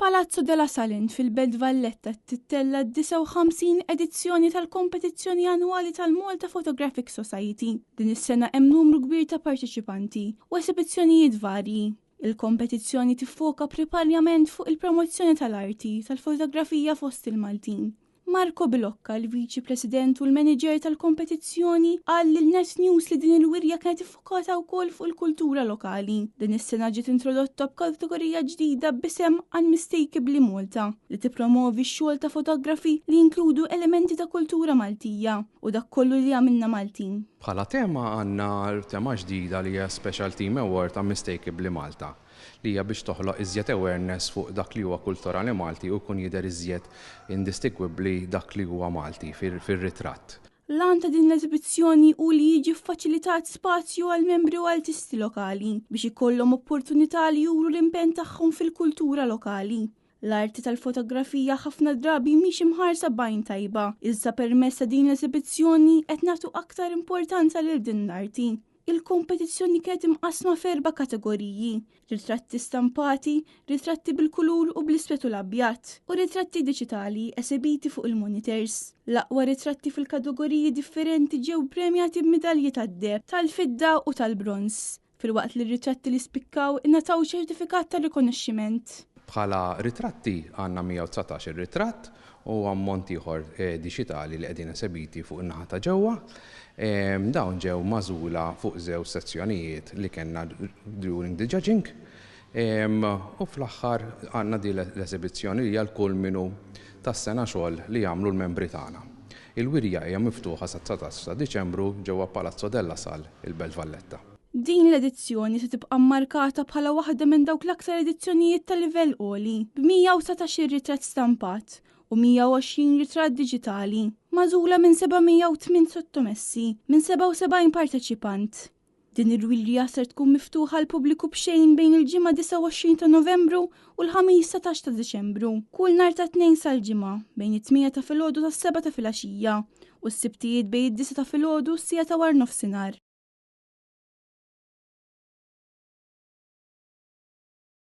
Palazzo della Salent fil-Belt Valletta tittella d-59 edizzjoni tal-kompetizzjoni annwali tal-Malta Photographic Society. Din is-sena hemm numru kbir ta' parteċipanti u esibizzjonijiet varji. Il-kompetizzjoni tiffoka primarjament fuq il-promozzjoni tal-arti tal-fotografija fost il-Maltin. Marco Bilocca, l-Viċi President u l-Manager tal-kompetizzjoni, qal lil-Net News li din il-wirja kienet iffokata wkoll fuq il-kultura lokali. Din is-sena ġiet introdotta b'kategorija ġdida b'isem Unmistakably Malta li tippromovi x-xogħol ta' fotografi li jinkludu elementi ta' kultura Maltija u dak kollu li għamilna Maltin. Bħala tema għandna tema ġdida li hija Special Team Award Unmistakably Malta li hija biex toħloq iżjed awareness fuq dak li huwa kulturali Malti u jkun jidher iżjed indistinguibbli dak li huwa Malti fir-ritratt. L-għan ta' din l-eżibizzjoni u li jiġi ffaċilitat spazju għal membri u artisti lokali biex ikollhom opportunità li juru l-impenn tagħhom fil-kultura lokali. L-arti tal-fotografija ħafna drabi mhix imħarsa b'għajn tajba, iżda permezz ta' din l-eżibizzjoni qed nagħtu aktar importanza lil din l-arti. Il-kompetizzjoni kienet imqasma f'4 kategoriji: ritratti stampati, ritratti bil-kulur u bl-iswed u l-abjad, u ritratti diġitali esibiti fuq il-monitors. L-aqwa ritratti fil-kategoriji differenti ġew premjati b'medalji tad-deheb, tal-fidda u tal-bronz, filwaqt li r-ritratti li spikkaw ingħataw ċertifikat ta' rikonoxximent. Bħala ritratti għandna 119 ritratt u ammont ieħor diġitali li qegħdin esibiti fuq in-naħa ta' ġewwa. Dawn ġew magħżula fuq żewġ sezzjonijiet li kellna during the judging u fl-aħħar għandna din l-esibizzjoni li hija l-kulminu tas-sena xogħol li jagħmlu l-membri tagħna. Il-wirja hija miftuħa sa 19 ta' Diċembru ġewwa Palazzo della Sal, il-Belt Valletta. Din l-edizzjoni se tibqa' mmarkata bħala waħda minn dawk l-aktar edizzjonijiet ta' livell għoli b'119 ritratt stampat u 120 ritratt diġitali, magħżula minn 708 sottomessi minn 77 parteċipant. Din ir-wirja ser tkun miftuħa l pubbliku b'xejn bejn il-ġimgħa 29 ta' Novembru u l-ħamis 17 ta' Diċembru, kull nhar ta' tnejn sal-ġimgħa bejn it-8 ta' filgħodu tas-7 ta' filgħaxija u s-sibtijiet bejn id-9 ta' filgħodu u s-sija ta' war nofsinhar.